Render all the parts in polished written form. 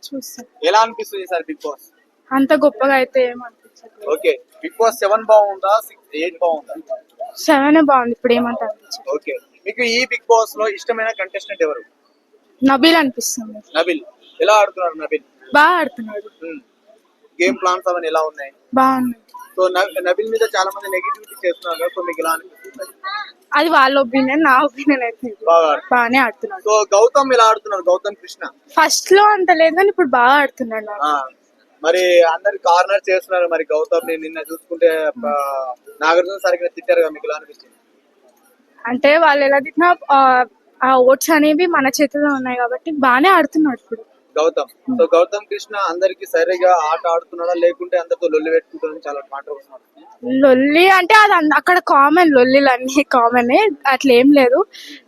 చూస్తాం. ఎలా అనిపిస్తుంది సార్ బిగ్ బాస్? అంత గొప్పగా అయితే ఏమనిపించదు. ఓకే, బిగ్ బాస్ 7 బాగుందా 8 బాగుందా? 7 బాగుంది, ఇప్పుడు ఏమంత అనిపించదు. ఓకే, మీకు ఈ బిగ్ బాస్ లో ఇష్టమైన కంటెస్టెంట్ ఎవరు? నబీల్ అనిపిస్తుంది. నబిల్. ఎలా ఆడుతున్నారు నబిల్? బాగా ఆడుతున్నాడు. గేమ్ ప్లాన్స్ అవన్నీ ఎలా ఉన్నాయి? బాగుంది. సో నబిల్ మీద చాలా మంది నెగిటివిటీ చేస్తున్నారు కదా, సో మీకు ఎలా అనిపిస్తుంది? అది వాళ్ళ ఒపీనియన్, నా ఒపీనియన్ అయితే ఇది. బాగా. బాగానే ఆడుతున్నాడు. సో గౌతమ్ ఎలా ఆడుతున్నారు? గౌతమ్ కృష్ణ ఫస్ట్ లో అంత లేదు కానీ ఇప్పుడు బాగా ఆడుతున్నాడు. ఆ, మరి అందరు కార్నర్ చేస్తున్నారు మరి గౌతమ్ ని. నిన్న చూసుకుంటే నాగార్జున సరిగ్గా తిట్టారు కదా, మీకు ఎలా అనిపిస్తుంది? అంటే వాళ్ళు ఎలా తిట్టినా ఆ ఓట్స్ అనేవి మన చేతిలో ఉన్నాయి కాబట్టి బాగానే ఆడుతున్నాడు ఇప్పుడు గౌతమ్. సో గౌతమ్ కృష్ణ అందరికి సరిగా ఆట ఆడుతున్నాడా లేకుంటే అందరితో లొల్లి పెట్టుకుంటారని చాలా మాటలు వస్తున్నారు. లొల్లి అంటే అది అక్కడ కామన్, లొల్లిలు అన్ని కామన్, అట్లా ఏం లేదు.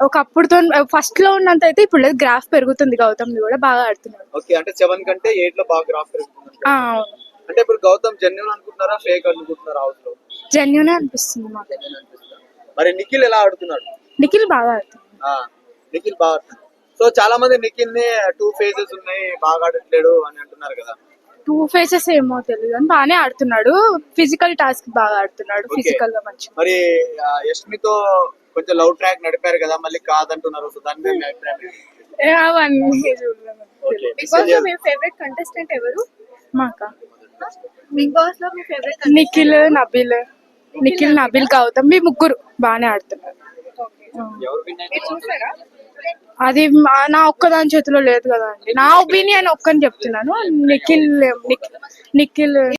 ఒకప్పుడుతో ఫస్ట్ లో ఉన్నంత అయితే ఇప్పుడు లేదు, గ్రాఫ్ పెరుగుతుంది. గౌతమ్ కూడా బాగా ఆడుతున్నాడు. ఓకే, అంటే 7 కంటే 8 లో బాగా గ్రాఫ్ పెరుగుతుంది. అవును, అంటే ఇప్పుడు గౌతమ్ జెన్యున్ అనుకుంటున్నారా ఫేక్ అనుకుంటున్నారా హౌస్ లో? జెన్యునే అనిపిస్తుంది మాకు. Genuine అనిపిస్తుందా? మరి నిఖిల్ ఎలా ఆడుతున్నాడు? నిఖిల్ బాగా ఆడుతున్నాడు. నిఖిల్ బాగా ఆడుతున్నాడు. సో చాలా మంది నిఖిల్ ని 2 ఫేజెస్ ఉన్నాయి బాగా ఆడట్లేడు అని అంటున్నారు కదా. 2 ఫేసెస్ ఏమో తెలియదు కానీ బాగానే ఆడుతున్నాడు. ఫిజికల్ టాస్క్ బాగా ఆడుతున్నాడు. Okay. ఫిజికల్ గా మంచిగా. మరి యష్మితో కొంచెం లవ్ ట్రాక్ నడిపారు కదా, మళ్ళీ కాదంటున్నారు. సో దాని మీద మీ అభిప్రాయం ఏంటి? అవన్నీ చూడలేదు. Okay. బిగ్ బాస్ లో మీ ఫేవరెట్ కంటెస్టెంట్ ఎవరు? మాకా బిగ్ బాస్ లో మీ ఫేవరెట్ నిఖిల్, నబీల్, గౌతమ్, మీ ముగ్గురు బాగానే ఆడుతున్నారు. ఎవరు win అయ్యారు? మీరు చూసారా? అది నా ఒక్కదాని చేతిలో లేదు కదా అండి. నా ఒపీనియన్ ఒక్కని చెప్తున్నాను. నిఖిల్